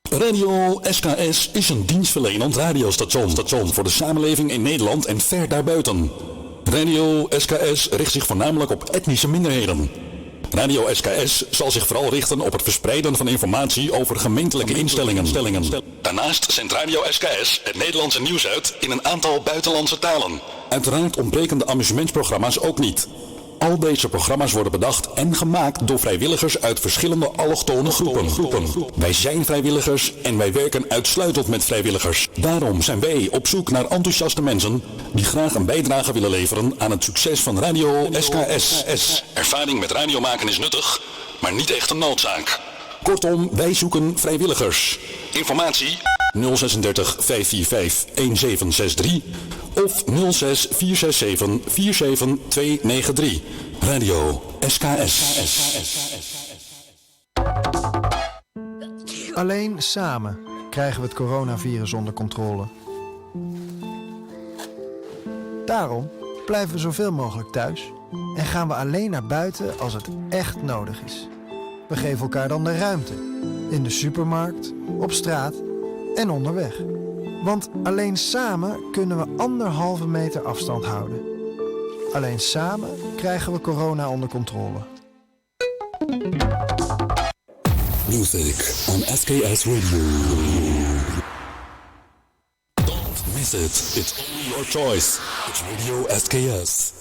Radio SKS is een dienstverlenend radiostation voor de samenleving in Nederland en ver daarbuiten. Radio SKS richt zich voornamelijk op etnische minderheden. Radio SKS zal zich vooral richten op het verspreiden van informatie over gemeentelijke instellingen. Daarnaast zendt Radio SKS het Nederlandse nieuws uit in een aantal buitenlandse talen. Uiteraard ontbreken de amusementsprogramma's ook niet. Al deze programma's worden bedacht en gemaakt door vrijwilligers uit verschillende allochtone groepen. Wij zijn vrijwilligers en wij werken uitsluitend met vrijwilligers. Daarom zijn wij op zoek naar enthousiaste mensen die graag een bijdrage willen leveren aan het succes van Radio SKS. Ervaring met radio maken is nuttig, maar niet echt een noodzaak. Kortom, wij zoeken vrijwilligers. Informatie 036 545 1763 of 06 467 47293. Radio SKS. Alleen samen krijgen we het coronavirus onder controle. Daarom blijven we zoveel mogelijk thuis en gaan we alleen naar buiten als het echt nodig is. We geven elkaar dan de ruimte. In de supermarkt, op straat en onderweg. Want alleen samen kunnen we 1,5 meter afstand houden. Alleen samen krijgen we corona onder controle. Music on SKS Radio. Don't miss it. It's only your choice. It's Radio SKS.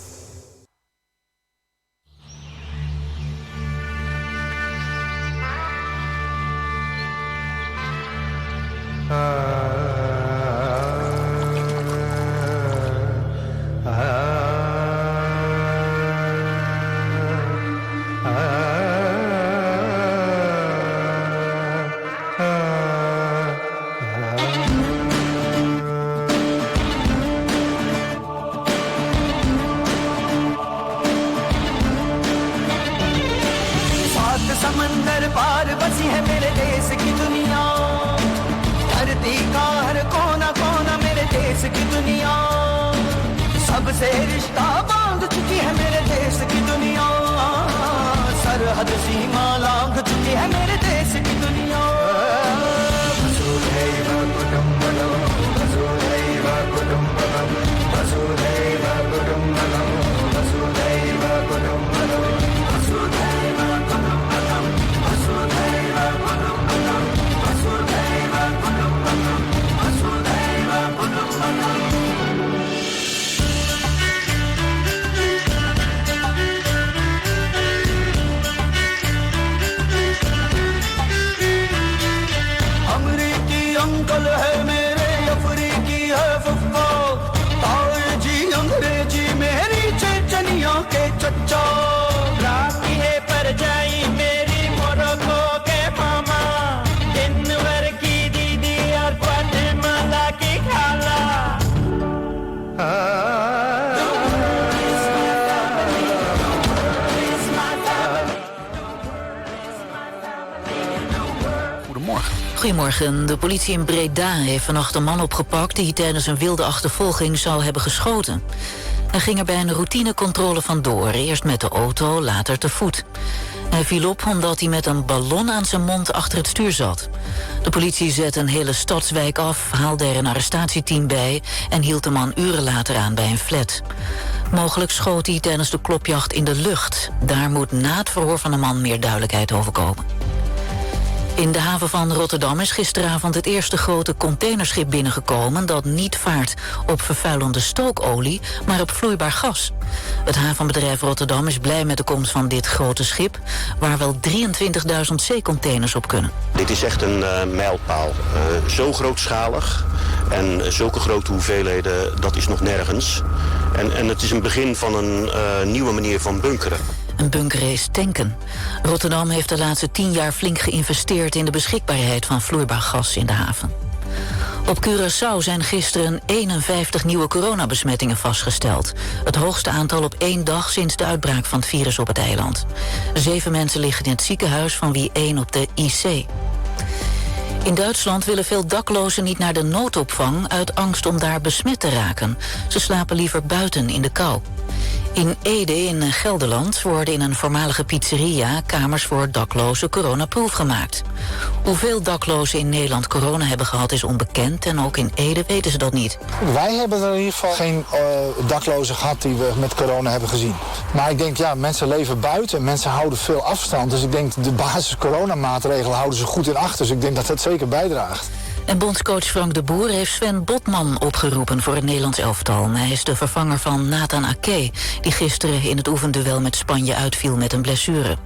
समंदर पार बसी है मेरे देश की दुनिया, धरती का हर कोना कोना मेरे देश की दुनिया, सबसे रिश्ता बांध चुकी है मेरे देश की दुनिया, सरहद सीमा लांघ चुकी है मेरे देश की दुनिया। वसुधैव कुटुम्बकम् वसुधैव कुटुम्बकम् वसुधैव कुटुम्बकम् वसुधैव कुटुम्बकम् वसुधैव कुटुम्बकम् वसुधैव कुटुम्बकम् वसुधैव कुटुम्बकम् वसुधैव कुटुम्बकम्। अमरीकी अंकल है मेरे, अफ्रीकी है फुफ्फा, ताऊ जी अंग्रेजी मेरी चेचनिया के चच्चा, राती है परजाई मेरी मोरक्को के मामा, दिनवर की दीदी और ग्वाटेमाला की खाला। Goedemorgen. De politie in Breda heeft vannacht een man opgepakt die tijdens een wilde achtervolging zou hebben geschoten. Hij ging er bij een routinecontrole vandoor, eerst met de auto, later te voet. Hij viel op omdat hij met een ballon aan zijn mond achter het stuur zat. De politie zette een hele stadswijk af, haalde er een arrestatieteam bij en hield de man uren later aan bij een flat. Mogelijk schoot hij tijdens de klopjacht in de lucht. Daar moet na het verhoor van de man meer duidelijkheid over komen. In de haven van Rotterdam is gisteravond het eerste grote containerschip binnengekomen dat niet vaart op vervuilende stookolie, maar op vloeibaar gas. Het havenbedrijf Rotterdam is blij met de komst van dit grote schip, waar wel 23.000 zeecontainers op kunnen. Dit is echt een mijlpaal. Zo grootschalig en zulke grote hoeveelheden, dat is nog nergens. En het is een begin van een nieuwe manier van bunkeren. Een bunkeren is tanken. Rotterdam heeft de laatste 10 jaar flink geïnvesteerd in de beschikbaarheid van vloeibaar gas in de haven. Op Curaçao zijn gisteren 51 nieuwe coronabesmettingen vastgesteld. Het hoogste aantal op 1 dag sinds de uitbraak van het virus op het eiland. 7 mensen liggen in het ziekenhuis, van wie 1 op de IC. In Duitsland willen veel daklozen niet naar de noodopvang uit angst om daar besmet te raken. Ze slapen liever buiten in de kou. In Ede in Gelderland worden in een voormalige pizzeria kamers voor daklozen coronaproof gemaakt. Hoeveel daklozen in Nederland corona hebben gehad is onbekend en ook in Ede weten ze dat niet. Wij hebben er in ieder geval geen daklozen gehad die we met corona hebben gezien. Maar ik denk, ja, mensen leven buiten, mensen houden veel afstand. Dus ik denk, de basis coronamaatregelen houden ze goed in acht. Dus ik denk dat dat zeker bijdraagt. En bondscoach Frank de Boer heeft Sven Botman opgeroepen voor het Nederlands elftal. Hij is de vervanger van Nathan Ake, die gisteren in het oefenduel met Spanje uitviel met een blessure.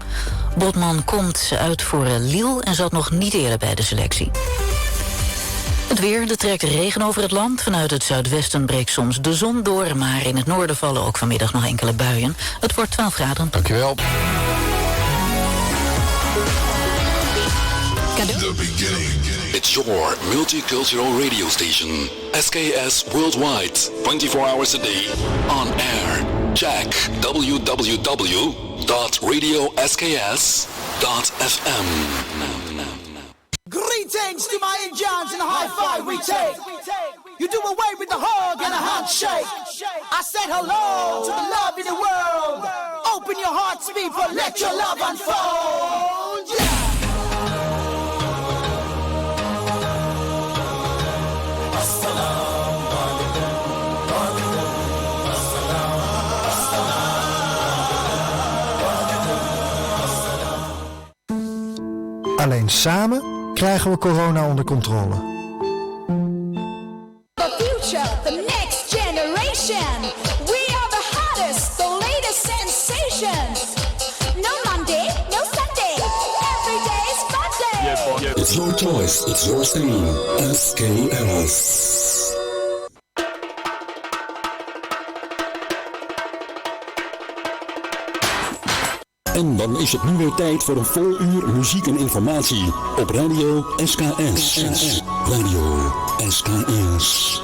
Botman komt uit voor Lille en zat nog niet eerder bij de selectie. Het weer, er trekt regen over het land. Vanuit het zuidwesten breekt soms de zon door, maar in het noorden vallen ook vanmiddag nog enkele buien. Het wordt 12 graden. Dankjewel. The beginning. It's your multicultural radio station. SKS Worldwide. 24 hours a day. On air. Check www.radiosks.fm. Greetings to my Indians and a high five we take. You do away with the hug and a handshake. I said hello to the love in the world. Open your hearts, people, let your love unfold. Yeah. Alleen samen krijgen we corona onder controle. The future, the next generation. We are the hottest, the latest sensation. No Monday, no Sunday. Every day is fun day. It's your choice. It's your stream. SKS. En dan is het nu weer tijd voor een vol uur muziek en informatie op Radio SKS. Radio SKS.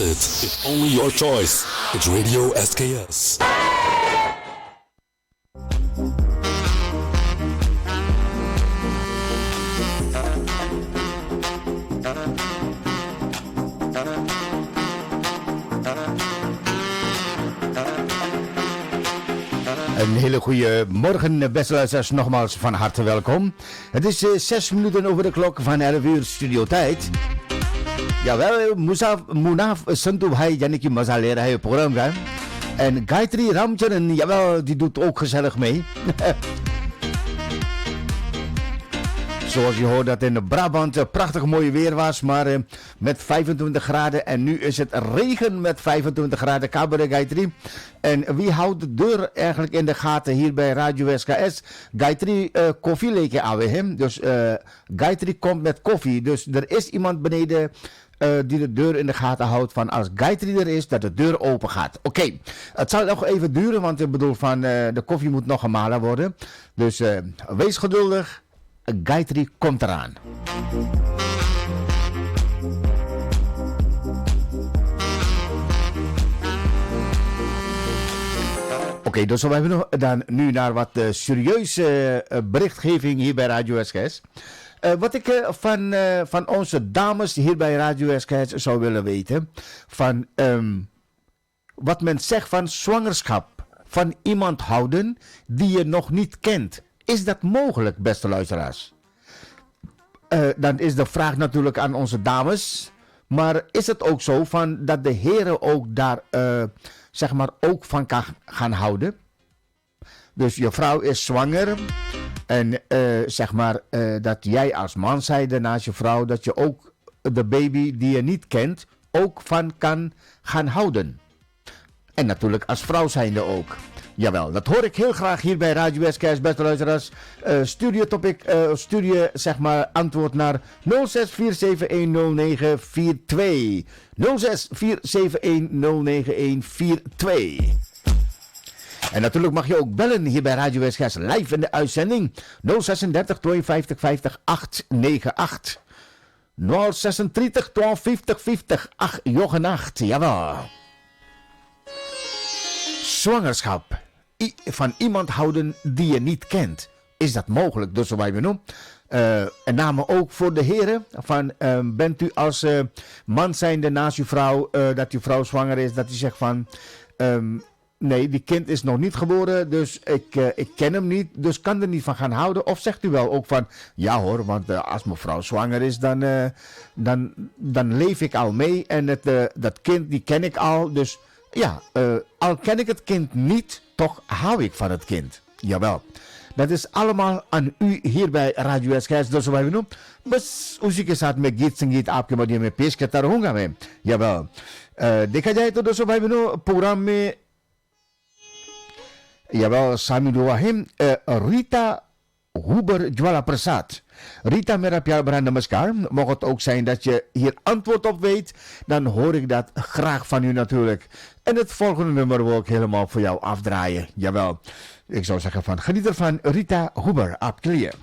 It's only your choice. It's Radio SKS. Een hele goede morgen, beste luisteraars, nogmaals van harte welkom. Het is 6 minuten over de klok van 11 uur studiotijd. Jawel, Munaf Santu Bhai, यानी कि मजा ले रहा है program का. En Gayatri Ramcharan, jawel, die doet ook gezellig mee. Zoals je hoort dat in Brabant prachtig mooi weer was, maar met 25 graden. En nu is het regen met 25 graden. Cabaret Gayatri. En wie houdt de deur eigenlijk in de gaten hier bij Radio SKS? Gayatri koffie leken aan. Dus Gayatri komt met koffie. Dus er is iemand beneden die de deur in de gaten houdt van als Gayatri er is, dat de deur open gaat. Oké, het zal nog even duren, want ik bedoel van de koffie moet nog gemalen worden. Dus wees geduldig. Gayatri komt eraan. Oké, dus we hebben dan nu naar wat serieuze berichtgeving hier bij Radio SKS. Wat ik van onze dames hier bij Radio SKS zou willen weten. Van wat men zegt van zwangerschap van iemand houden die je nog niet kent. Is dat mogelijk, beste luisteraars? Dan is de vraag natuurlijk aan onze dames. Maar is het ook zo van dat de heren ook daar zeg maar ook van kan gaan houden? Dus je vrouw is zwanger. En zeg maar dat jij als man zijnde naast je vrouw, dat je ook de baby die je niet kent ook van kan gaan houden. En natuurlijk als vrouw zijnde ook. Jawel, dat hoor ik heel graag hier bij Radio SKS, beste luisteraars. Studio zeg maar antwoord naar 0647109420. 0647109142. En natuurlijk mag je ook bellen hier bij Radio Westgas live in de uitzending 036 52 50 898. 036 12 50 50 898, jawel. Zwangerschap van iemand houden die je niet kent. Is dat mogelijk? Dus wat we noemen. En name ook voor de heren. Van, bent u als man zijnde naast uw vrouw, dat uw vrouw zwanger is, dat u zegt van, nee, die kind is nog niet geboren, dus ik ken hem niet, dus kan er niet van gaan houden. Of zegt u wel ook van, ja hoor, want als mijn vrouw zwanger is, dan leef ik al mee en dat kind, die ken ik al. Dus ja, al ken ik het kind niet, toch hou ik van het kind. Jawel. Dat is allemaal aan u hier bij Radio SKS. Dus wat we noemen. Bas, usi ke sath में गीत संगीत आपके माध्यम में पेश करता रहूंगा मैं. Jawel. देखा जाए तो दोस्तों भाई बहनों प्रोग्राम में jawel शामिल हुआ है Rita Huber Jwala Prasad. Rita, मेरा प्यार भरा नमस्कार. Mocht het ook zijn dat je hier antwoord op weet, dan hoor ik dat graag van u natuurlijk. En het volgende nummer wil ik helemaal voor jou afdraaien. Jawel. Ik zou zeggen van geniet ervan. Rita Huber, op clear.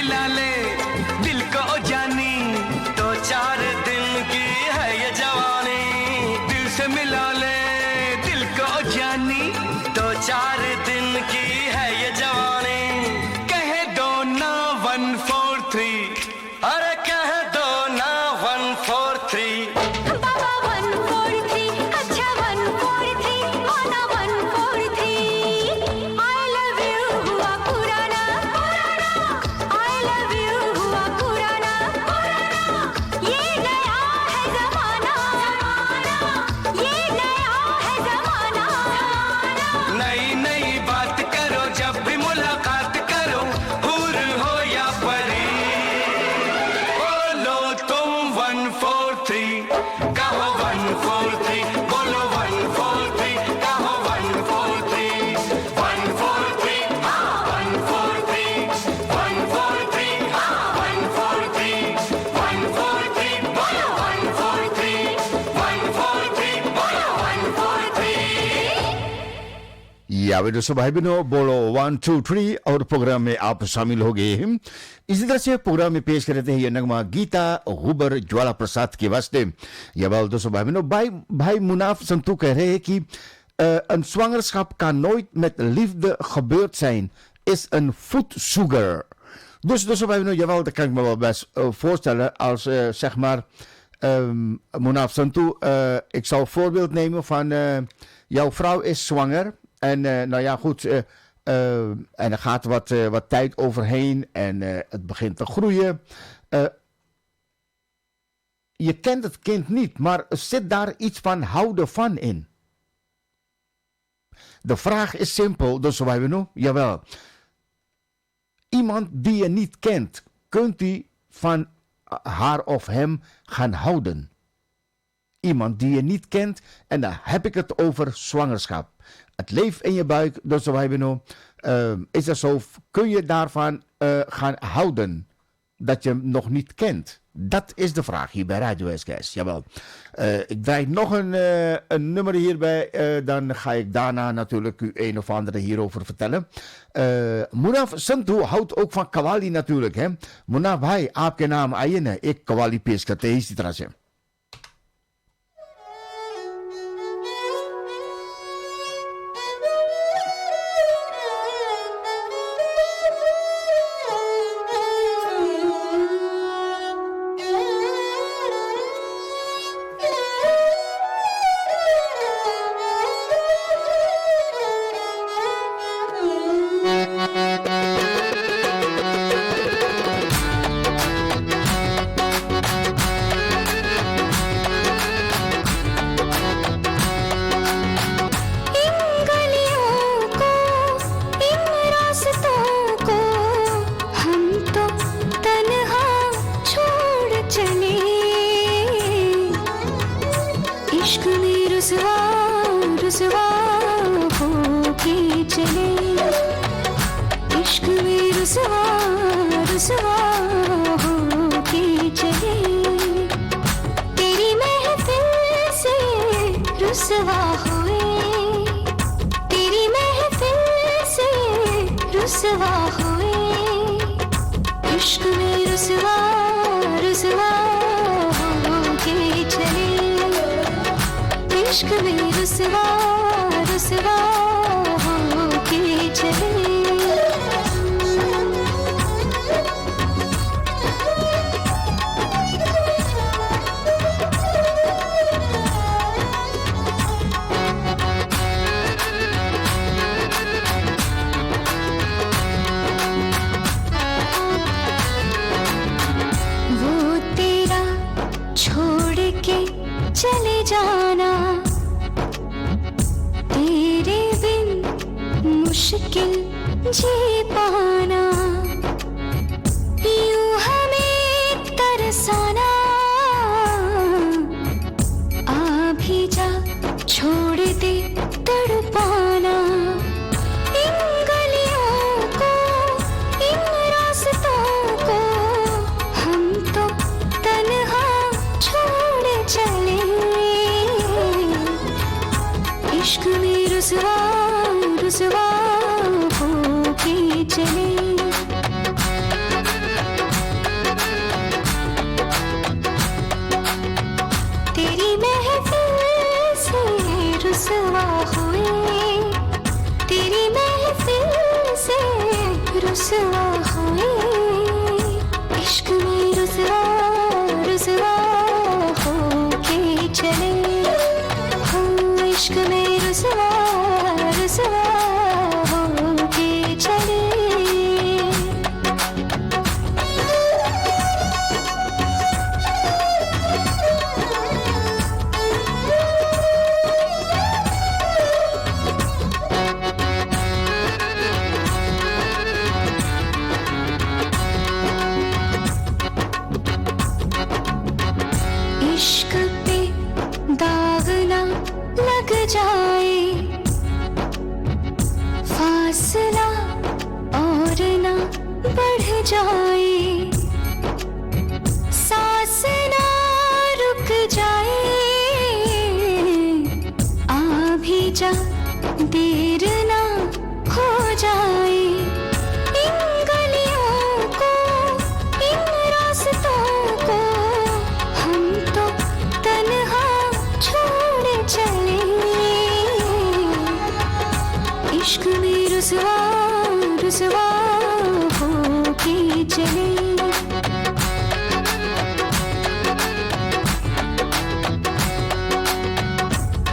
मिला ले दिल को जानी तो 4 दिन की है ये जवानी दिल से मिला ले दिल को जानी तो 4 दिन की है ये जवानी कह दो ना 1 4 3 अरे कह दो ना 1 4 3 बाबा 1 4 3 अच्छा 1 4 3 आना 1 4 3 I love you हुआ पुराना I love you हुआ पुराना ये नया है जमाना ये नया है जमाना नई नई बात करो जब भी मुलाकात करो हूर हो या परी बोलो तुम 1 4 3 कहो 1 4 3 बोलो 1 4 3 कहो 1 4 3 1 4 3 1 4 3 1 4 3 1 4 3 1 4 3 बोलो 1 4 3 1 4 3 बोलो 1 4 3 या वे दोस्तों भाई बहनों बोलो 1 2 3 और प्रोग्राम में आप शामिल हो गए हैं। इसी तरह से प्रोग्राम में पेश करते हैं ये नगमा गीता गुबर ज्वाला प्रसाद के वास्ते। या wel दोस्तों भाई बहनों भाई Munaf Santu kह रहे हैं कि een zwangerschap kan nooit met liefde gebeurd zijn, is een voedsugar. Dus dostooi bij nu, jawel, dat kan ik me wel best voorstellen als zeg maar Munaf Santu, ik zal een voorbeeld nemen van jouw vrouw is zwanger en nou ja goed, en er gaat wat tijd overheen en het begint te groeien. Je kent het kind niet, maar zit daar iets van houden van in? De vraag is simpel, dus wij we nu, jawel. Iemand die je niet kent, kunt u van haar of hem gaan houden? Iemand die je niet kent, en dan heb ik het over zwangerschap. Het leeft in je buik, dus wij we nu, is dat zo, kun je daarvan gaan houden? Dat je hem nog niet kent? Dat is de vraag hier bij Radio SKS. Jawel. Ik draai nog een nummer hierbij. Dan ga ik daarna natuurlijk u een of andere hierover vertellen. Munaf Santu houdt ook van Kawali natuurlijk. Hè? Munaf, bhai, aapke naam ayene. Ik Kawali pesh karte hain isi tarah se. रुसवा रुसवा होके रुसवा हुए इश्क में रुसवा रुसवा होके चले हम इश्क में रुसवा रुसवा होके चले इश्क पे दाग ना लग जाए फासला और ना बढ़ जाए सांस ना रुक जाए आ भी जा देर ना हो जाए इन गलियों को इन रास्तों को हम तो तन्हा छोड़ चले इश्क में रुसवा रुसवा होके चले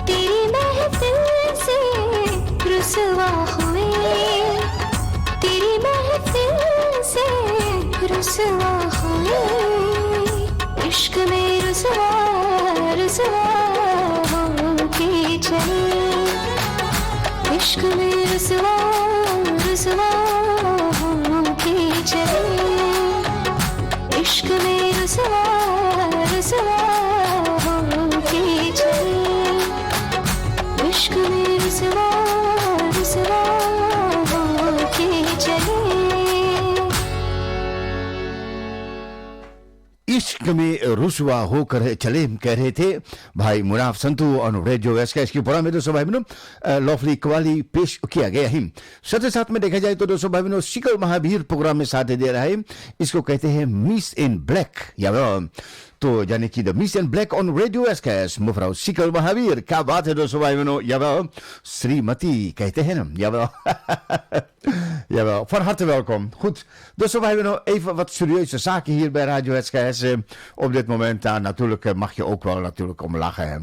तेरी महफिल से रुसवा हुए तेरी महफिल से रुसवा हुए इश्क में रुसवा रुसवा होके चले इश्क में रुसवा रुसवा होके चले इश्क में रुसवा रुसवा होके चले इश्क में रुसवा रुसवा होके चले इश्क में रुसवा होकर चले कह रहे थे भाई मुनाफ संतू और रेडियो एसकेएस की प्रोग्राम में दोस्तों भाई बहनों लवली कवाली पेश किया गया है। साथ ही साथ में देखा जाए तो दोस्तों भाई बहनों शिकल महावीर प्रोग्राम में साथ दे रहा है। इसको कहते हैं मिस इन ब्लैक या तो यानी कि the miss in black on radio SKS मुफराव शिकल महावीर। क्या बात है दोस्तों भाई बहनों या श्रीमती कहते हैं ना Jawel, van harte welkom. Goed, dus wij hebben nog even wat serieuze zaken hier bij Radio SKS. Op dit moment, natuurlijk mag je ook wel natuurlijk om lachen. Hè.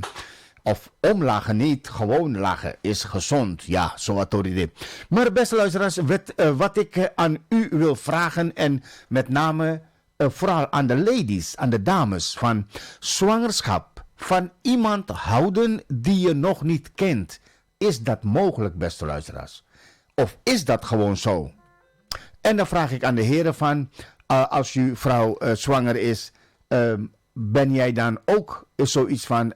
Of omlachen niet, gewoon lachen is gezond. Ja, zo wat door idee. Maar beste luisteraars, wat ik aan u wil vragen en met name vooral aan de ladies, aan de dames, van zwangerschap, van iemand houden die je nog niet kent. Is dat mogelijk, beste luisteraars? Of is dat gewoon zo? En dan vraag ik aan de heren van, als uw vrouw zwanger is, ben jij dan ook zoiets van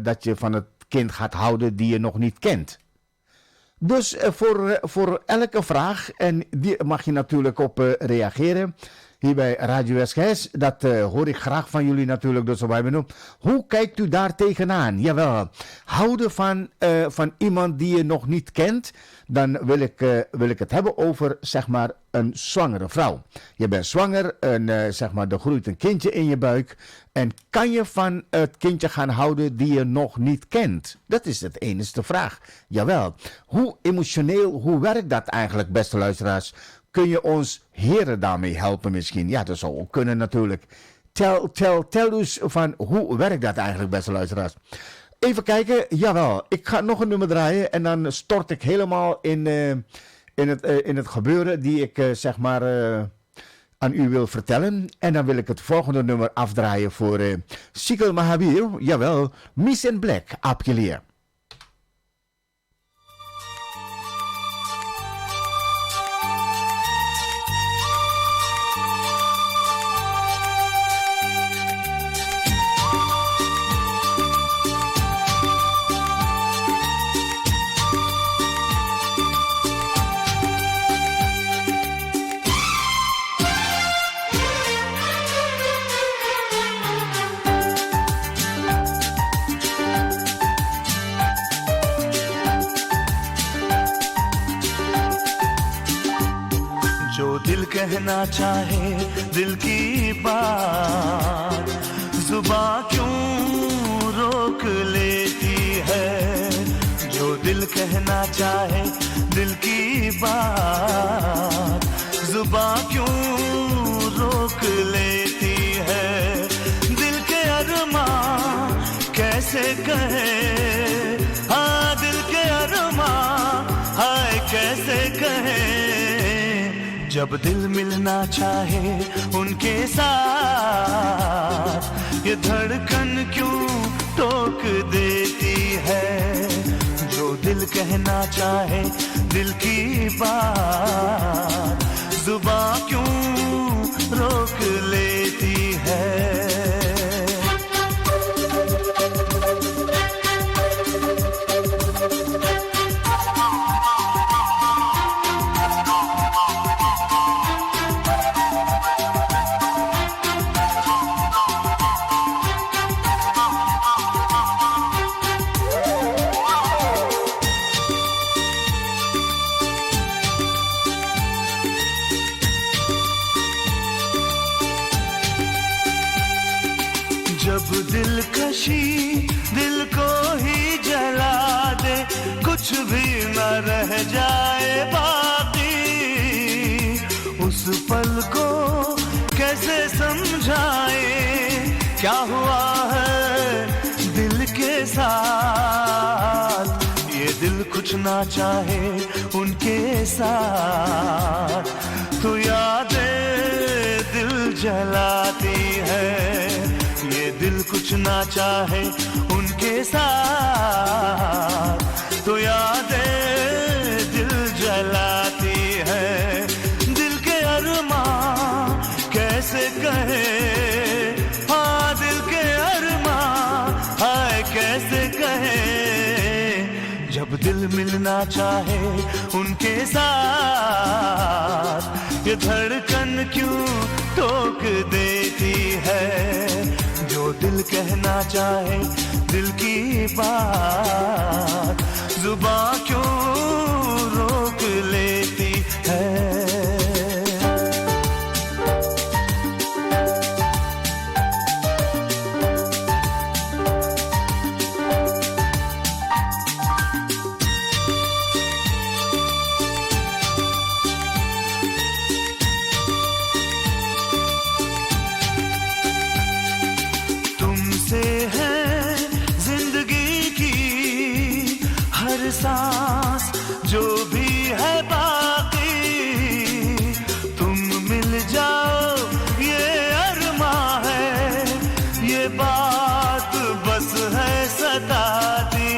dat je van het kind gaat houden die je nog niet kent? Dus voor elke vraag, en die mag je natuurlijk op reageren, hier bij Radio SKS, dat hoor ik graag van jullie natuurlijk. Dus hoe kijkt u daar tegenaan? Jawel, houden van iemand die je nog niet kent, dan wil ik het hebben over, zeg maar, een zwangere vrouw. Je bent zwanger en zeg maar, er groeit een kindje in je buik. En kan je van het kindje gaan houden die je nog niet kent? Dat is het enige vraag. Jawel, hoe emotioneel, hoe werkt dat eigenlijk, beste luisteraars? Kun je ons heren daarmee helpen misschien? Ja, dat zou ook kunnen natuurlijk. Tel dus van hoe werkt dat eigenlijk, beste luisteraars? Even kijken, jawel, ik ga nog een nummer draaien en dan stort ik helemaal in het gebeuren die ik zeg maar aan u wil vertellen. En dan wil ik het volgende nummer afdraaien voor Sikkel Mahabir, jawel, Miss in Black, Apjeleer. कहना चाहे दिल की बात जुबां क्यों रोक लेती है जो दिल कहना चाहे दिल की बात जुबां क्यों रोक लेती है दिल के अरमां कैसे कहे हाँ दिल के अरमां हाय कैसे कहे जब दिल मिलना चाहे उनके साथ ये धड़कन क्यों टोक देती है जो दिल कहना चाहे दिल की बात जुबां क्यों रोक लेती है जब दिलकशी दिल को ही जला दे कुछ भी न रह जाए बाकी उस पल को कैसे समझाए क्या हुआ है दिल के साथ ये दिल कुछ ना चाहे उनके साथ तो यादें दिल जलाती है ये दिल कुछ ना चाहे उनके साथ तो यादें दिल जलाती है दिल के अरमां कैसे कहे हाँ दिल के अरमां हाय कैसे कहे जब दिल मिलना चाहे उनके साथ ये धड़कन क्यों टोक देती है जो दिल कहना चाहे दिल की बात जुबां क्यों रोक लेती है सांस जो भी है बाकी तुम मिल जाओ ये अरमां है ये बात बस है सताती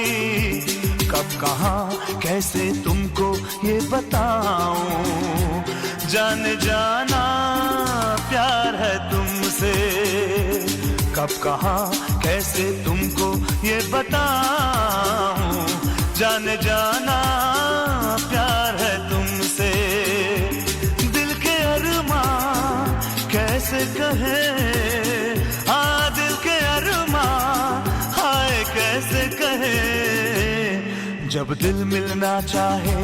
कब कहाँ कैसे तुमको ये बताऊं जान जाना प्यार है तुमसे कब कहाँ कैसे तुमको ये बताऊं जान जाना प्यार है तुमसे दिल के अरमां कैसे कहे हाँ दिल के अरमां हाय कैसे कहे जब दिल मिलना चाहे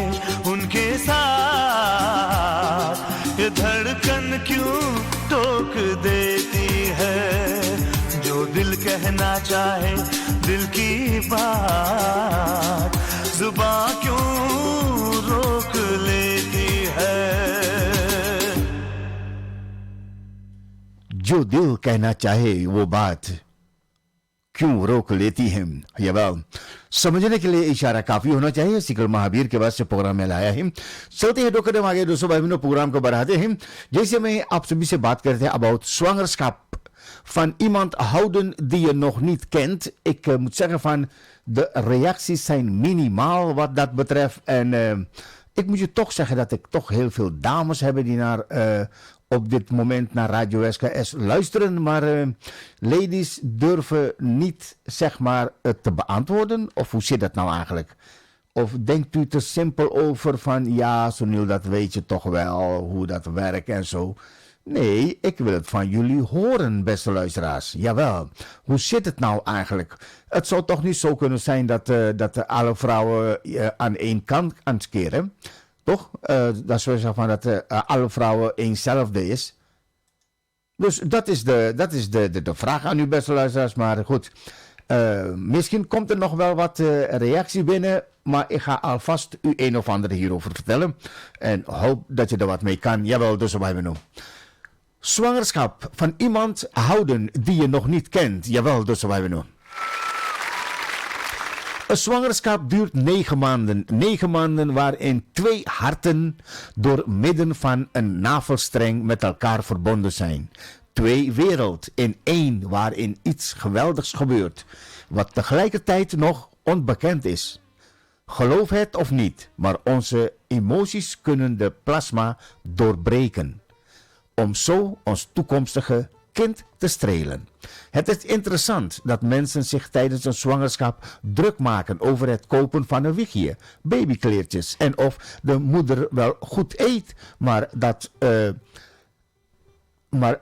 उनके साथ ये धड़कन क्यों टोक देती है जो दिल कहना चाहे दिल की बात जुबां क्यों रोक लेती है जो दिल कहना चाहे वो बात क्यों रोक लेती है ये बात समझने के लिए इशारा काफी होना चाहिए सिकल महावीर के बाद से प्रोग्राम में लाया है चलते हैं दो कदम आगे दोस्तों भाई बहनों प्रोग्राम को बढ़ाते हैं जैसे मैं आप सभी से बात करते हैं about zwangerschap van iemand houden die je nog niet kent. Ik moet zeggen van de reacties zijn minimaal wat dat betreft. En ik moet je toch zeggen dat ik toch heel veel dames heb die naar, op dit moment naar Radio SKS luisteren. Maar ladies durven niet zeg maar te beantwoorden. Of hoe zit dat nou eigenlijk? Of denkt u te simpel over van ja Sunil dat weet je toch wel hoe dat werkt en zo. Nee, ik wil het van jullie horen, beste luisteraars. Jawel, hoe zit het nou eigenlijk? Het zou toch niet zo kunnen zijn dat alle vrouwen aan één kant aan het keren? Toch? Dat is zeggen van dat alle vrouwen eenzelfde is. Dus dat is de vraag aan u, beste luisteraars. Maar goed, Misschien komt er nog wel wat reactie binnen, maar ik ga alvast u een of ander hierover vertellen. En hoop dat je er wat mee kan. Jawel, dus wat hebben we nu. Zwangerschap van iemand houden die je nog niet kent. Jawel, dus wat hebben we nu. Een zwangerschap duurt 9 maanden. 9 maanden waarin 2 harten door midden van een navelstreng met elkaar verbonden zijn. 2 wereld in 1 waarin iets geweldigs gebeurt, wat tegelijkertijd nog onbekend is. Geloof het of niet, maar onze emoties kunnen de plasma doorbreken, om zo ons toekomstige kind te strelen. Het is interessant dat mensen zich tijdens een zwangerschap druk maken over het kopen van een wiegje, babykleertjes en of de moeder wel goed eet, maar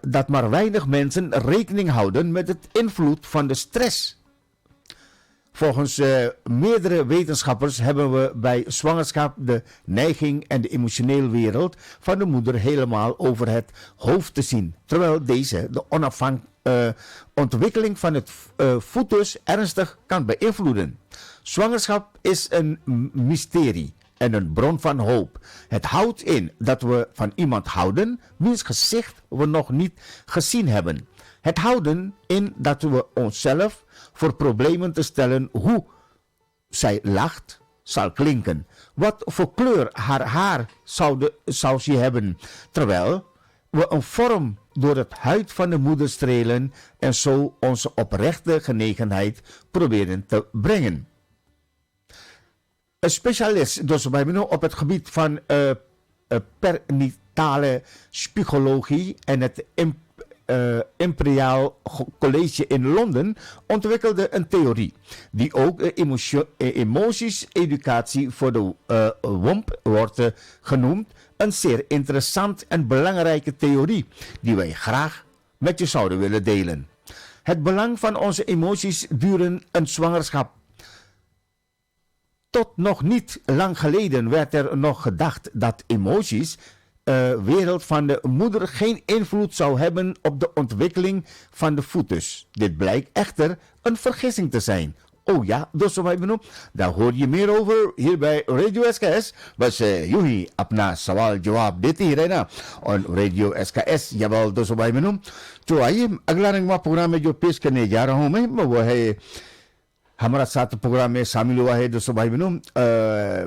dat maar weinig mensen rekening houden met het invloed van de stress. Volgens meerdere wetenschappers hebben we bij zwangerschap de neiging en de emotionele wereld van de moeder helemaal over het hoofd te zien, terwijl deze de ontwikkeling van het foetus ernstig kan beïnvloeden. Zwangerschap is een mysterie en een bron van hoop. Het houdt in dat we van iemand houden wiens gezicht we nog niet gezien hebben. Het houden in dat we onszelf voor problemen te stellen hoe zij lacht zal klinken. Wat voor kleur haar haar zou ze hebben. Terwijl we een vorm door het huid van de moeder strelen en zo onze oprechte genegenheid proberen te brengen. Een specialist dus bij me op het gebied van pernatale psychologie en het Imperial College in Londen ontwikkelde een theorie die ook emoties-educatie voor de womb wordt genoemd. Een zeer interessant en belangrijke theorie die wij graag met je zouden willen delen. Het belang van onze emoties duren een zwangerschap. Tot nog niet lang geleden werd er nog gedacht dat emoties wereld van de moeder geen invloed zou hebben op de ontwikkeling van de foetus. Dit blijkt echter een vergissing te zijn. Oh ja, dus wat ik benoem, daar hoor je meer over hier bij Radio SKS. Was Yuhi apna sawal jawab deti hi rehna on Radio SKS. Jawel, dus wat ik benoem. तो आइए अगला रंगवा programme में जो पेश करने जा रहा हूं मैं वो है हमारा साथ प्रोग्राम में शामिल हुआ है दोस्तों भाई बहनों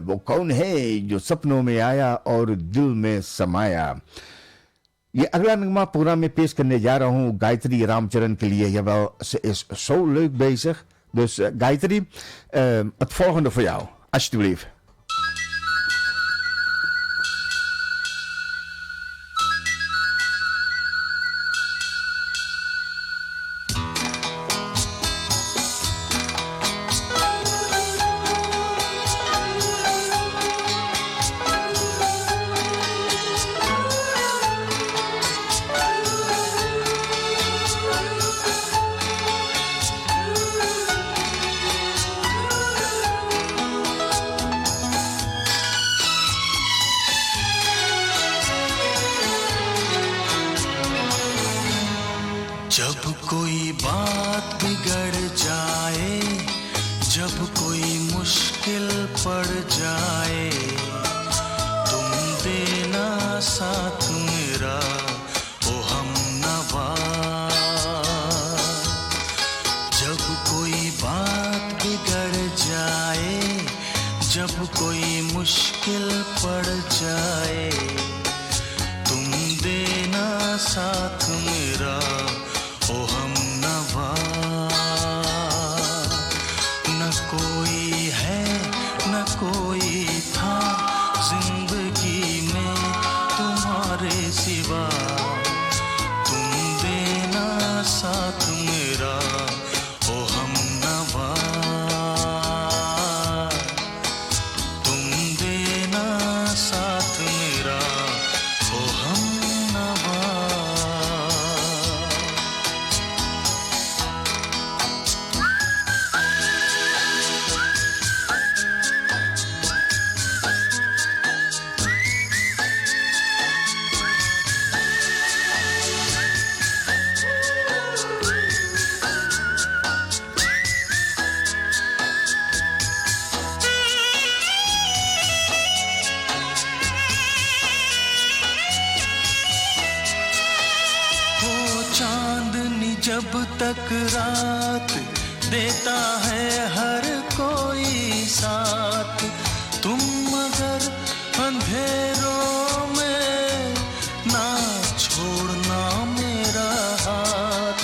वो कौन है जो सपनों में आया और दिल में समाया. ये अगला नगमा प्रोग्राम में पेश करने जा रहा हूँ गायत्री रामचरण के लिए. Jawel, ze is zo leuk bezig. Dus Gayatri, het volgende voor jou, alsjeblieft. जब तक रात देता है हर कोई साथ, तुम मगर अंधेरों में ना छोड़ना मेरा हाथ।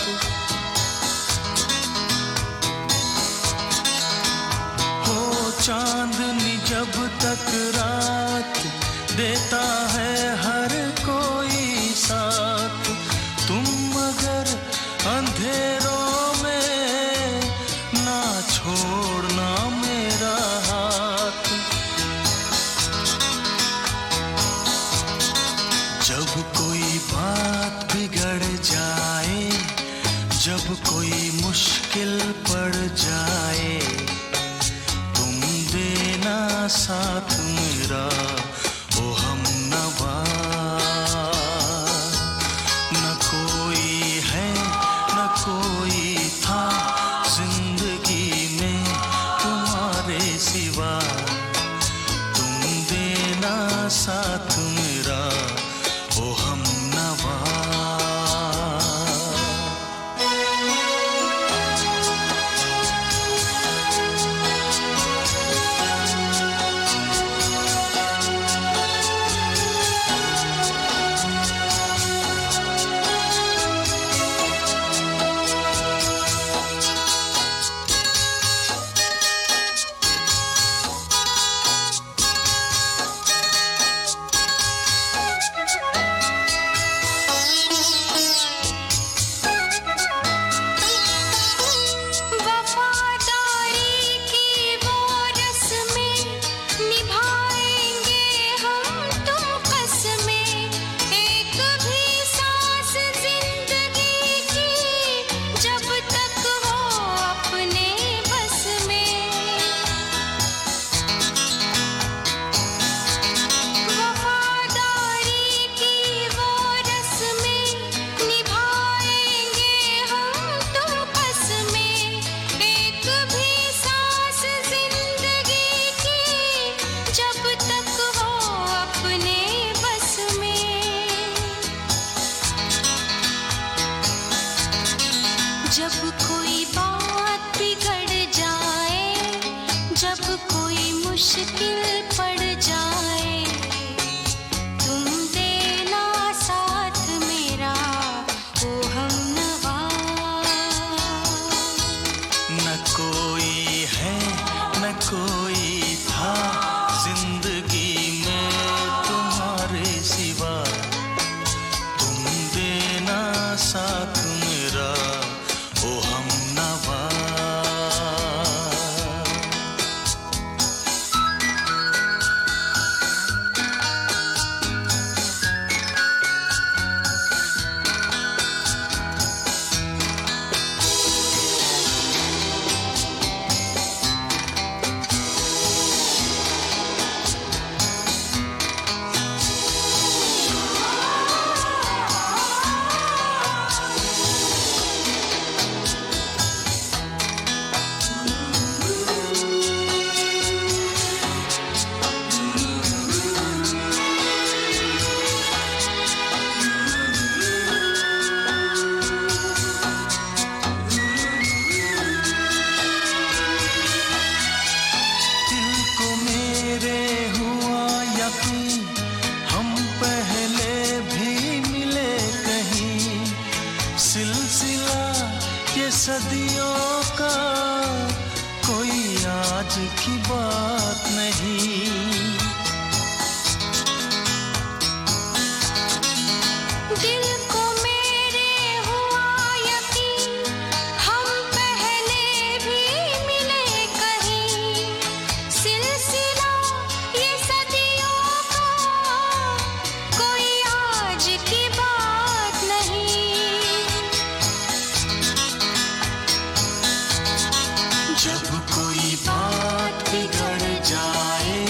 हो चांदनी जब तक रात देता है हर कोई साथ, तुम मगर अंधेरों में ना छोड़ना मेरा हाथ। जब कोई बात बिगड़ जाए, जब कोई मुश्किल पड़ जाए, तुम देना साथ मेरा ओ हमनवा। न कोई है न कोई था जिंदगी में तुम्हारे सिवा, तुम देना साथ मेरा ओ हमनवा। जब कोई बात बिगड़ जाए, जब कोई मुश्किल पड़ जाए, तुम देना साथ मेरा ओ हमनवा। न कोई है न कोई था जिंदगी में तुम्हारे सिवा, तुम देना साथ मेरा ओ हमनवा। सदियों का कोई आज की बात नहीं। दिल को मेरे हुआ यकीन, हम पहले भी मिले कहीं। सिलसिला ये सदियों का कोई आज की बात नहीं। जब कोई बात बिगड़ जाए,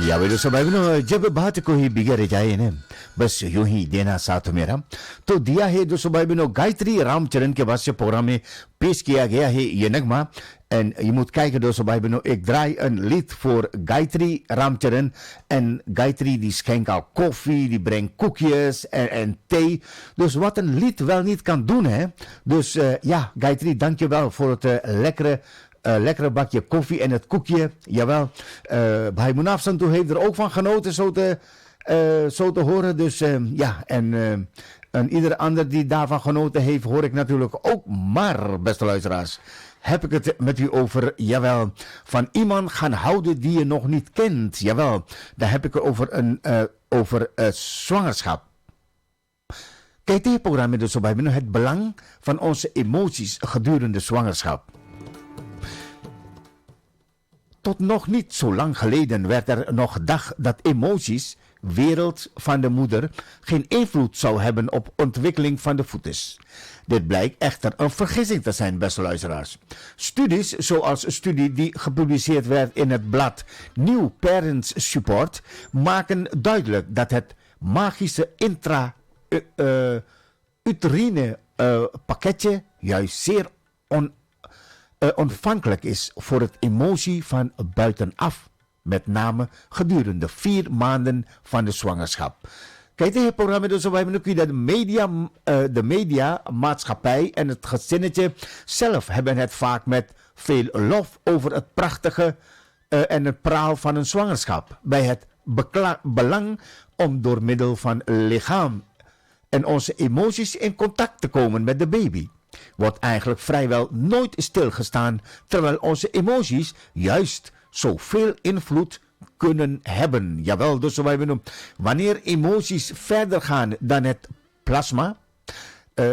या वे दोस्तों भाई बहनों, जब बात कोई बिगड़ जाए ना, बस यूं ही देना साथ मेरा, तो दिया है दोस्तों भाई बहनों गायत्री रामचरण के वास्ते प्रोग्राम में पेश किया गया है ये नगमा. En je moet kijken dus bij me ik draai een lied voor Gayatri Ramcharan. En Gayatri die schenkt al koffie, die brengt koekjes en thee. Dus wat een lied wel niet kan doen, hè. Dus ja, Gayatri, dankjewel voor het lekkere bakje koffie en het koekje. Jawel, bij Munafsan toe heeft er ook van genoten zo te horen. Dus ja, en ieder ander die daarvan genoten heeft, hoor ik natuurlijk ook. Maar, beste luisteraars, heb ik het met u over, jawel, van iemand gaan houden die je nog niet kent. Jawel, daar heb ik het over zwangerschap. Kijk, dit programma dus bij me het belang van onze emoties gedurende zwangerschap. Tot nog niet zo lang geleden werd er nog gedacht dat emoties, wereld van de moeder, geen invloed zou hebben op ontwikkeling van de foetus. Dit blijkt echter een vergissing te zijn, beste luisteraars. Studies, zoals een studie die gepubliceerd werd in het blad New Parents Support, maken duidelijk dat het magische intra-uterine pakketje juist zeer ontvankelijk is voor het emotie van buitenaf. Met name gedurende 4 maanden van de zwangerschap. Kijk, dit programma dus wij hebben de media, maatschappij en het gezinnetje zelf hebben het vaak met veel lof over het prachtige en het praal van een zwangerschap. Bij het belang om door middel van lichaam en onze emoties in contact te komen met de baby. Wordt eigenlijk vrijwel nooit stilgestaan, terwijl onze emoties juist zoveel invloed kunnen hebben. Jawel, dus wij benoemen. Wanneer emoties verder gaan dan het plasma.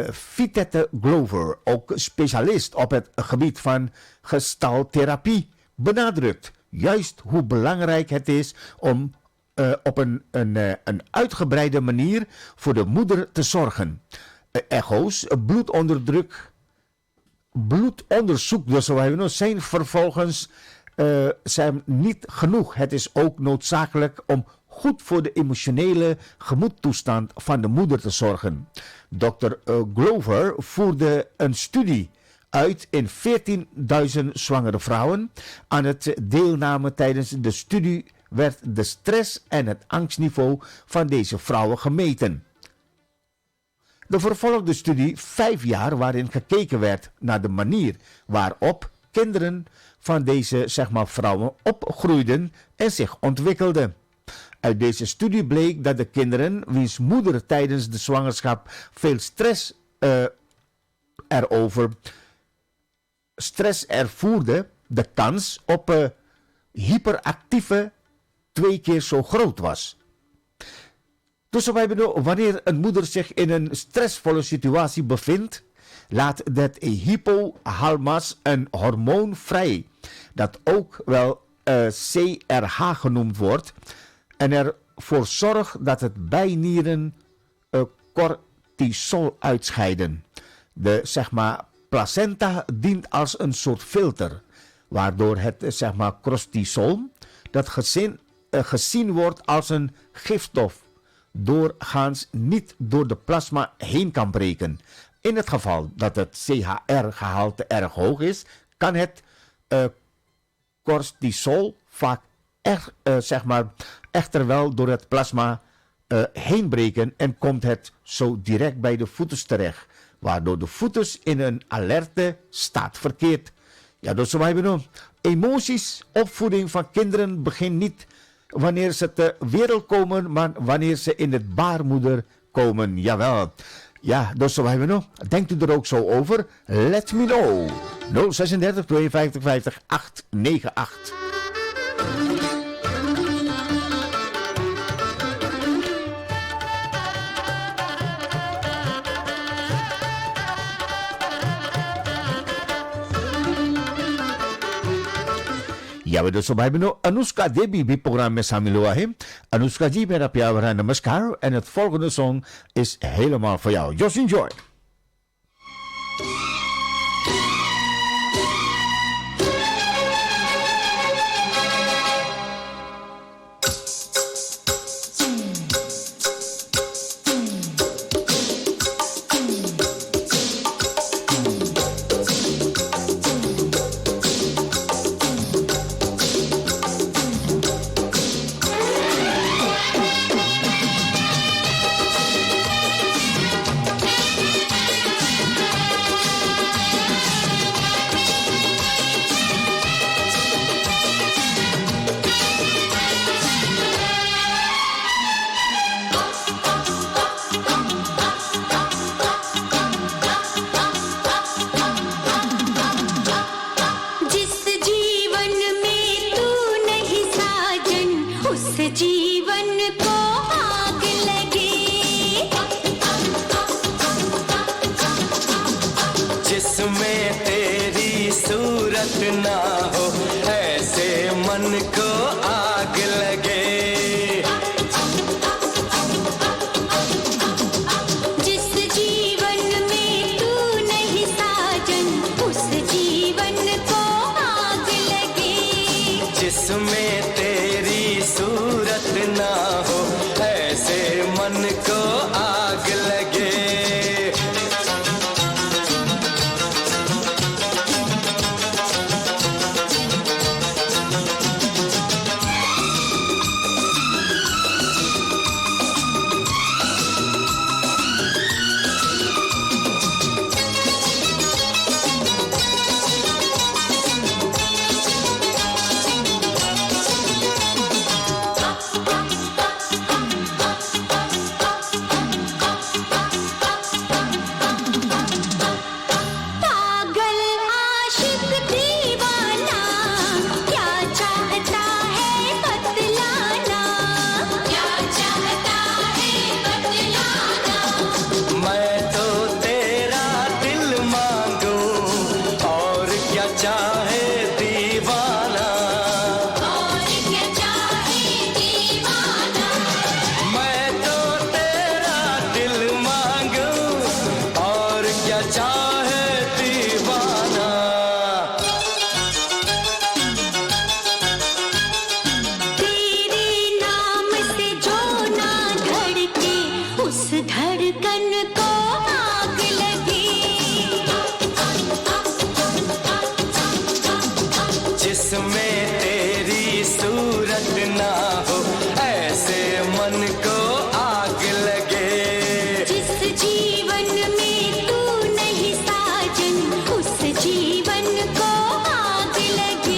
Vitette Glover, ook specialist op het gebied van gestaltherapie, benadrukt juist hoe belangrijk het is om op een uitgebreide manier voor de moeder te zorgen. Echo's, bloedonderzoek, dus wij benoemen, zijn vervolgens zijn niet genoeg. Het is ook noodzakelijk om goed voor de emotionele gemoedtoestand van de moeder te zorgen. Dr. Glover voerde een studie uit in 14.000 zwangere vrouwen. Aan het deelname tijdens de studie werd de stress en het angstniveau van deze vrouwen gemeten. De vervolgde studie 5 jaar waarin gekeken werd naar de manier waarop kinderen van deze vrouwen opgroeiden en zich ontwikkelden. Uit deze studie bleek dat de kinderen wiens moeder tijdens de zwangerschap veel stress ervoerde, de kans op hyperactieve 2 keer zo groot was. Dus wanneer een moeder zich in een stressvolle situatie bevindt, laat het hypothalamus een hormoon vrij, dat ook wel CRH genoemd wordt, en ervoor zorgt dat het bijnieren cortisol uitscheiden. De placenta dient als een soort filter, waardoor het cortisol, dat gezien wordt als een gifstof, doorgaans niet door de plasma heen kan breken. In het geval dat het CHR-gehalte erg hoog is, kan het cortisol vaak echter wel door het plasma heen breken en komt het zo direct bij de foetus terecht, waardoor de foetus in een alerte staat verkeert. Ja, dus wij hebben emoties, opvoeding van kinderen begint niet wanneer ze ter wereld komen, maar wanneer ze in het baarmoeder komen. Jawel. Ja, dus wij hebben nog. Denkt u er ook zo over? Let me know. 036 52 50 898. या वे दोस्तों भाई बहनों अनुष्का देवी भी programme में शामिल हुआ है अनुष्का जी मेरा प्यार भरा नमस्कार en het volgende song is helemaal voor jou just enjoy तेरी सूरत ना हो ऐसे मन को आग लगे जिस जीवन में तू नहीं साजन उस जीवन को आग लगे जिसमें तेरी सूरत ना हो ऐसे मन को आग लगे पागल आशिक दीवाना क्या चाहता है बतलाना क्या चाहता है बतलाना मैं तो तेरा दिल मांगूं और क्या चाहे दीवाना और क्या चाहे दीवाना मैं तो तेरा दिल मांगूं और क्या चाहे दीवाना तेरे नाम से जो ना धड़के उस धड़कन को आग लगे जिसमें तेरी सूरत ना हो ऐसे मन को आग लगे जिस जीवन में तू नहीं साजन उस जीवन को आग लगे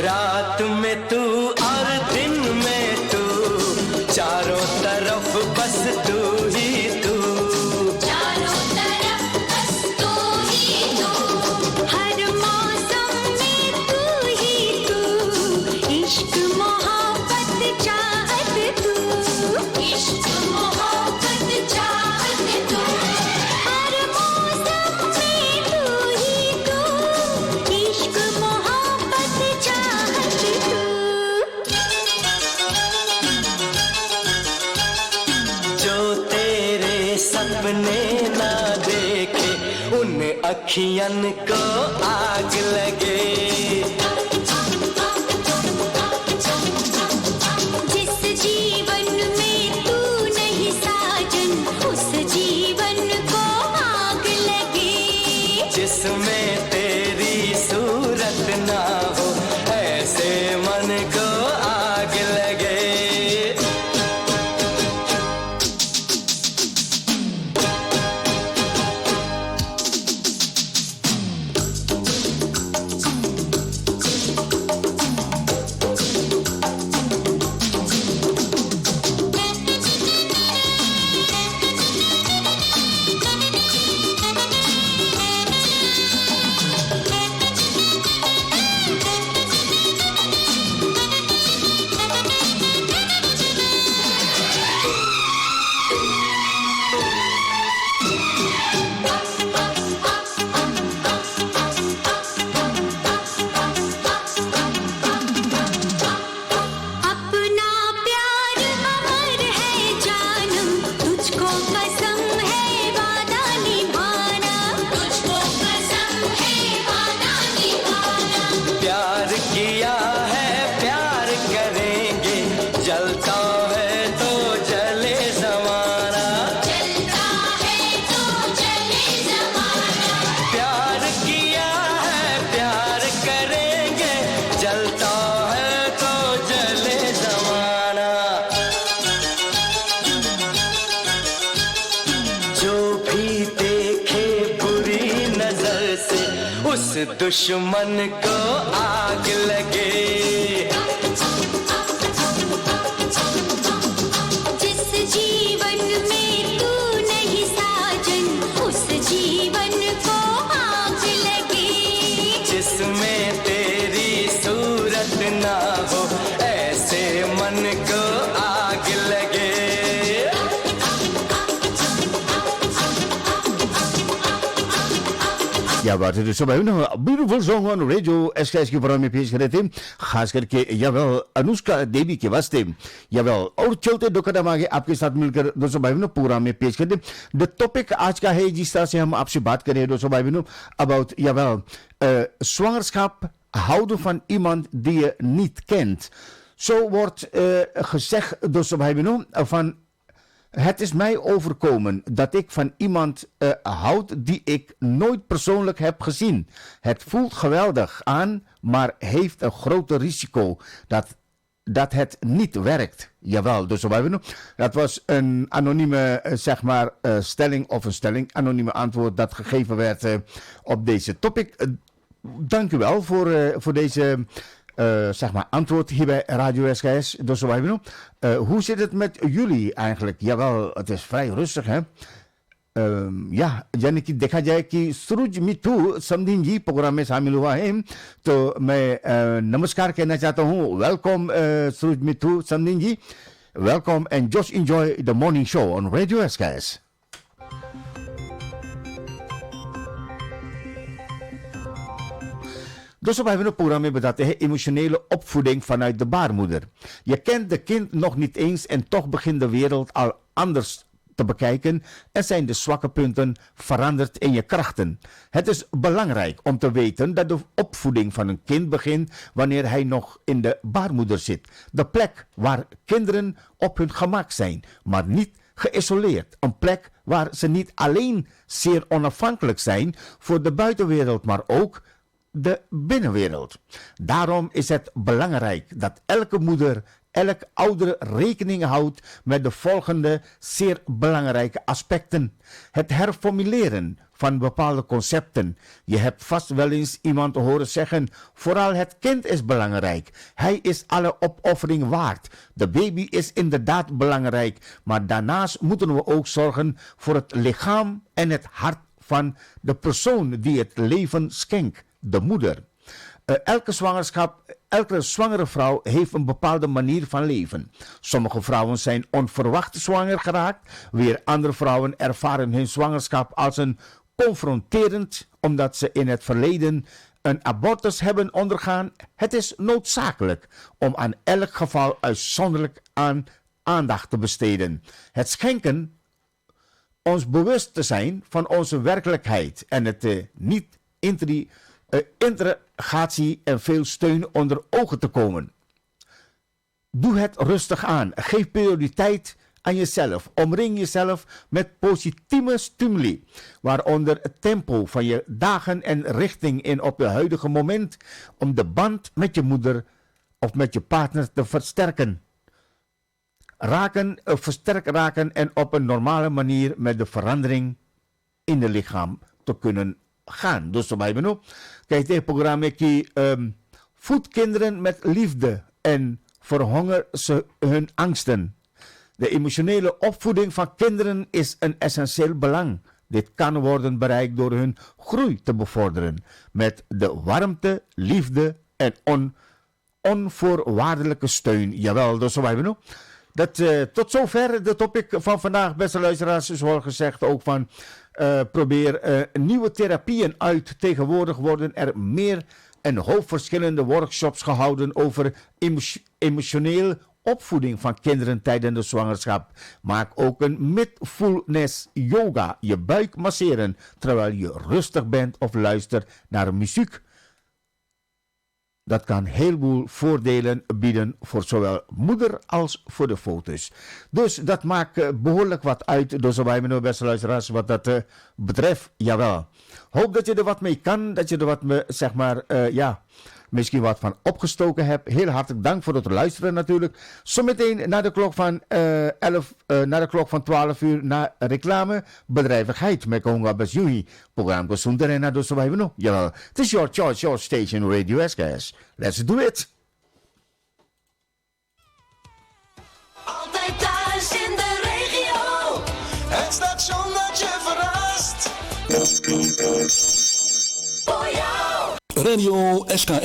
रात में तू और दिन में तू चारों तरफ बस तू ही तू चारों तरफ बस तू ही तू हर मौसम में तू ही तू इश्क मोहब्बत चाहत तू इश्क मोहब्बत चाहत तू हर मौसम में तू ही तू इश्क मोहब्बत चाहत तू जो तेरे सपने ना देखे उन अखियन को आग लगे जिस जीवन में तू नहीं साजन उस जीवन को आग लगे जिसमें तेरी सूरत ना हो ऐसे मन को आग लगे उस दुश्मन को आग लगे जिस जीवन में तू नहीं साजन उस जीवन को आग लगे जिसमें तेरी सूरत ना हो ऐसे मन को आग लगे Ja, wat het is zo bij een beautiful song on radio SKS के प्रोग्राम में पेश करे थे खास करके यावेल अनुष्का देवी के वास्ते यावेल और चलते दुखदम आगे आपके साथ मिलकर दोस्तों भाई बहनों प्रोग्राम में पेश करते द टॉपिक आज का है जिस तरह से हम आपसे बात करें दोस्तों भाई बहनों about Yawal zwangerschap houden van iemand die je niet kent. Zo wordt gezegd doosters भाई बहनों van het is mij overkomen dat ik van iemand houd die ik nooit persoonlijk heb gezien. Het voelt geweldig aan, maar heeft een groot risico dat het niet werkt. Jawel, dus dat was een anonieme stelling of een anonieme antwoord dat gegeven werd op deze topic. Dank u wel voor deze antwoord hier bij Radio SKS. Dus hoe zit het met jullie eigenlijk? Jawel, het is vrij rustig, hè? या यानी कि देखा जाए कि सूरज मिट्टू समदीन जी programme में शामिल हुआ है तो मैं नमस्कार कहना चाहता हूँ welcome Suraj Mittu Samdin ji welcome and just enjoy the morning show on radio SKS. Dosso bij het programma बताते हैं emotionele opvoeding vanuit de baarmoeder. Je kent de kind nog niet eens en toch begint de wereld al anders te bekijken en zijn de zwakke punten veranderd in je krachten. Het is belangrijk om te weten dat de opvoeding van een kind begint wanneer hij nog in de baarmoeder zit. De plek waar kinderen op hun gemak zijn, maar niet geïsoleerd. Een plek waar ze niet alleen zeer onafhankelijk zijn voor de buitenwereld, maar ook de binnenwereld. Daarom is het belangrijk dat elke moeder, elk ouder rekening houdt met de volgende zeer belangrijke aspecten. Het herformuleren van bepaalde concepten. Je hebt vast wel eens iemand horen zeggen, vooral het kind is belangrijk. Hij is alle opoffering waard. De baby is inderdaad belangrijk, maar daarnaast moeten we ook zorgen voor het lichaam en het hart van de persoon die het leven schenkt. De moeder. Elke zwangere vrouw heeft een bepaalde manier van leven. Sommige vrouwen zijn onverwacht zwanger geraakt. Weer andere vrouwen ervaren hun zwangerschap als een confronterend, omdat ze in het verleden een abortus hebben ondergaan. Het is noodzakelijk om aan elk geval uitzonderlijk aandacht te besteden. Het schenken ons bewust te zijn van onze werkelijkheid en het niet integratie en veel steun onder ogen te komen. Doe het rustig aan. Geef prioriteit aan jezelf. Omring jezelf met positieve stimuli, waaronder het tempo van je dagen en richting in op het huidige moment om de band met je moeder of met je partner te versterken. Versterkt raken en op een normale manier met de verandering in het lichaam te kunnen gaan. Dus bij me nu. Kijk, dit programma voed kinderen met liefde en verhonger ze hun angsten. De emotionele opvoeding van kinderen is een essentieel belang. Dit kan worden bereikt door hun groei te bevorderen met de warmte, liefde en onvoorwaardelijke steun. Jawel, dus bij me nu. Tot zover de topic van vandaag, beste luisteraars. Zoals gezegd ook van probeer nieuwe therapieën uit. Tegenwoordig worden er meer en hoop verschillende workshops gehouden over emotioneel opvoeding van kinderen tijdens de zwangerschap. Maak ook een mindfulness yoga, je buik masseren terwijl je rustig bent of luistert naar muziek. Dat kan een heleboel voordelen bieden voor zowel moeder als voor de foetus. Dus dat maakt behoorlijk wat uit, dus bij mijn beste luisteraars, wat dat betreft. Jawel. Hoop dat je er wat mee kan, dat je er wat, zeg maar, misschien wat van opgestoken hebt. Heel hartelijk dank voor het luisteren natuurlijk. Zometeen na de klok van 12 uur na reclame, bedrijvigheid met Konga Basjui. Programma Gezonder en Nado Survivor. Jawel, het is your choice, your station Radio SKS. Let's do it. Altijd thuis in de regio. Het station dat je verrast. Voor jou. Radio SKS.